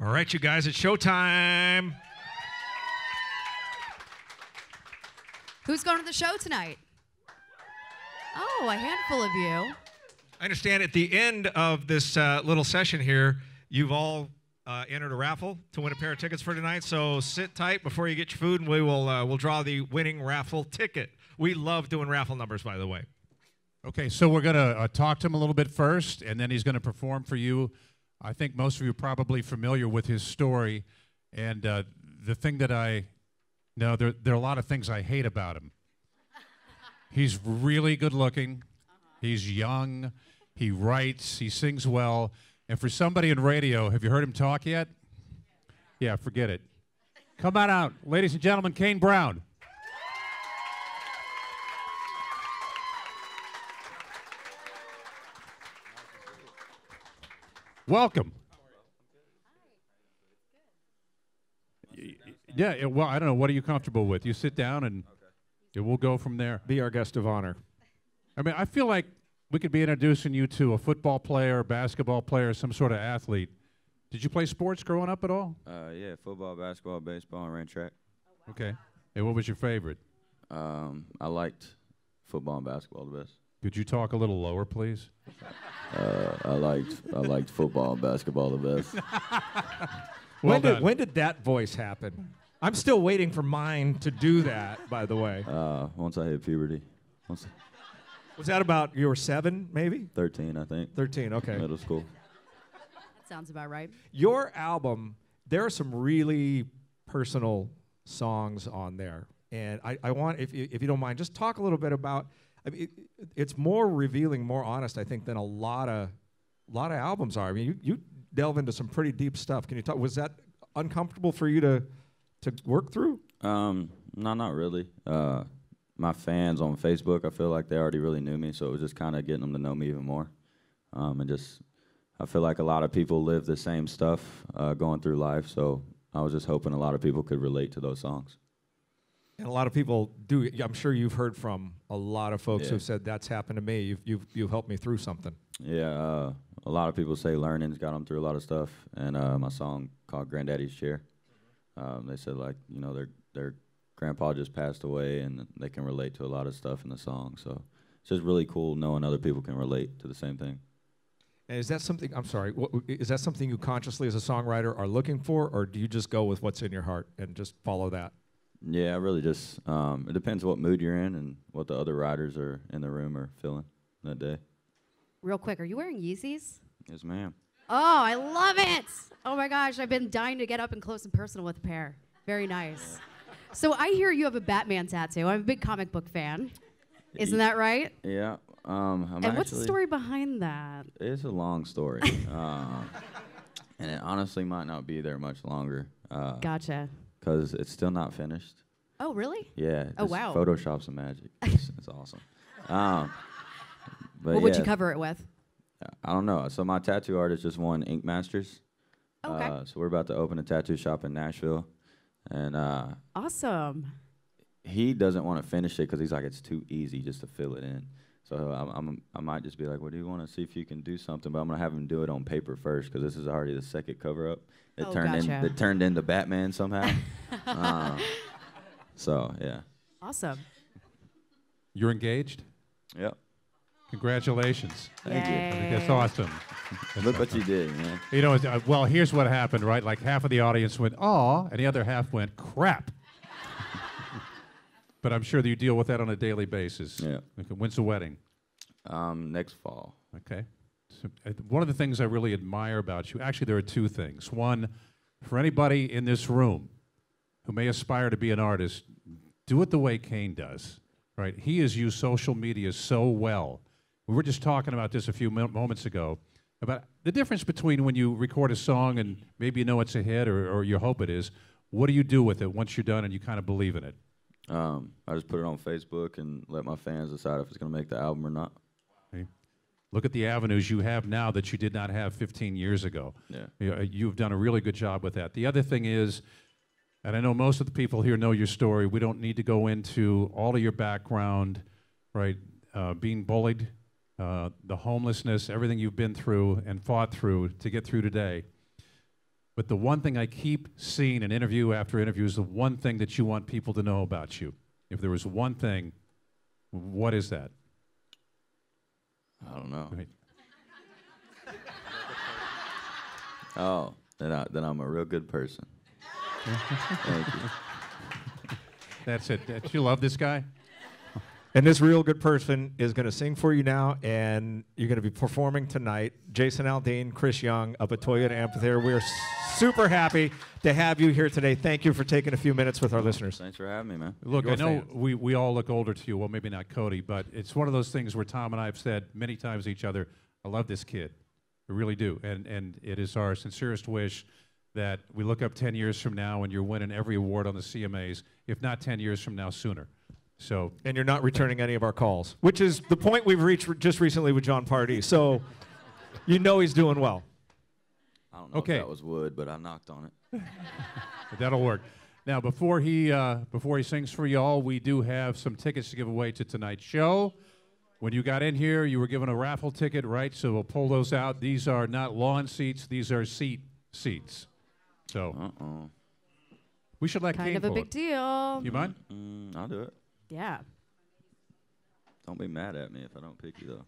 All right, you guys, it's showtime. Who's going to the show tonight? Oh, a handful of you. I understand at the end of this little session here, you've all entered a raffle to win a pair of tickets for tonight. So sit tight before you get your food, and we'll draw the winning raffle ticket. We love doing raffle numbers, by the way. Okay, so we're going to talk to him a little bit first, and then he's going to perform for you. I think most of you are probably familiar with his story, and the thing that there are a lot of things I hate about him. He's really good looking. He's young. He writes. He sings well. And for somebody in radio, have you heard him talk yet? Yeah, forget it. Come on out. Ladies and gentlemen, Kane Brown. Welcome. Yeah, well, I don't know. What are you comfortable with? You sit down and we'll go from there. Be our guest of honor. I mean, I feel like we could be introducing you to a football player, basketball player, some sort of athlete. Did you play sports growing up at all? Yeah, football, basketball, baseball, and ran track. Okay. And what was your favorite? I liked football and basketball the best. Could you talk a little lower, please? I liked football and basketball the best. When did that voice happen? I'm still waiting for mine to do that, by the way. Once I hit puberty. Was that about you were 7, maybe? 13, I think. 13, okay. Middle school. That sounds about right. Your album, there are some really personal songs on there. And I want, if you don't mind, just talk a little bit about, I mean, it's more revealing, more honest, I think, than a lot of albums are. I mean, you delve into some pretty deep stuff. Can you talk, was that uncomfortable for you to work through? No, not really. My fans on Facebook, I feel like they already really knew me, so it was just kind of getting them to know me even more. I feel like a lot of people live the same stuff going through life, so I was just hoping a lot of people could relate to those songs. And a lot of people do. I'm sure you've heard from a lot of folks who've said, that's happened to me. You've helped me through something. Yeah, a lot of people say learning's got them through a lot of stuff, and my song called Granddaddy's Chair, they said, like, you know, their grandpa just passed away, and they can relate to a lot of stuff in the song. So it's just really cool knowing other people can relate to the same thing. And is that something, I'm sorry, is that something you consciously as a songwriter are looking for, or do you just go with what's in your heart and just follow that? Yeah, I really just, it depends what mood you're in and what the other writers are in the room are feeling that day. Real quick, are you wearing Yeezys? Yes, ma'am. Oh, I love it. Oh my gosh, I've been dying to get up and close and personal with a pair. Very nice. So I hear you have a Batman tattoo. I'm a big comic book fan. Isn't that right? Yeah. And what's the story behind that? It's a long story. And it honestly might not be there much longer. Gotcha. Because it's still not finished. Oh, really? Yeah. Oh, wow. Photoshop some magic. It's awesome. But what would you cover it with? I don't know. So my tattoo artist just won Ink Masters. Okay. So we're about to open a tattoo shop in Nashville. And awesome. He doesn't want to finish it because he's like, it's too easy just to fill it in. So I might just be like, well, do you want to see if you can do something? But I'm going to have him do it on paper first because this is already the second cover-up. It turned into Batman somehow. So, yeah. Awesome. You're engaged? Yep. Congratulations. Thank you. I think that's awesome. Look what you did, man. You know, well, here's what happened, right? Like half of the audience went, aw, and the other half went, crap. But I'm sure that you deal with that on a daily basis. Yeah. Okay, when's the wedding? Next fall. Okay. So, one of the things I really admire about you, actually there are two things. One, for anybody in this room who may aspire to be an artist, do it the way Kane does, right? He has used social media so well. We were just talking about this a few moments ago, about the difference between when you record a song and maybe you know it's a hit or you hope it is. What do you do with it once you're done and you kind of believe in it? I just put it on Facebook and let my fans decide if it's going to make the album or not. Okay. Look at the avenues you have now that you did not have 15 years ago. Yeah. You've done a really good job with that. The other thing is, and I know most of the people here know your story, we don't need to go into all of your background, right? Being bullied, the homelessness, everything you've been through and fought through to get through today. But the one thing I keep seeing in interview after interview is the one thing that you want people to know about you. If there was one thing, what is that? I don't know. Right. Oh, then I'm a real good person. Thank you. That's it. You love this guy? And this real good person is going to sing for you now, and you're going to be performing tonight. Jason Aldean, Chris Young up at Toyota Amphitheater. We're super happy to have you here today. Thank you for taking a few minutes with our listeners. Thanks for having me, man. Look, Your I know fans. we all look older to you. Well, maybe not Cody, but it's one of those things where Tom and I have said many times to each other, I love this kid. I really do. And it is our sincerest wish that we look up 10 years from now and you're winning every award on the CMAs, if not 10 years from now, sooner. So, And you're not returning any of our calls, which is the point we've reached just recently with John Pardee. So you know he's doing well. I don't know Okay. if that was wood, but I knocked on it. that'll work. Now, before he sings for y'all, we do have some tickets to give away to tonight's show. When you got in here, you were given a raffle ticket, right? So we'll pull those out. These are not lawn seats. These are seats. So Uh-oh. we should let Kind Kane of a pull big it. deal. You mind? I'll do it. Yeah. Don't be mad at me if I don't pick you, though.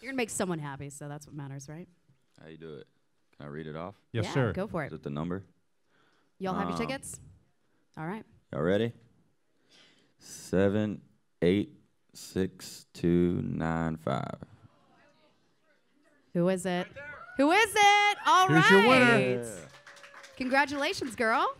You're going to make someone happy, so that's what matters, right? How you do it? Can I read it off? Yes, yeah, sir. go for Is it. it the number? Y'all have your tickets? All right. Y'all ready? 786-295. Who is it? Who is it? All right. Here's your winner. Congratulations, girl.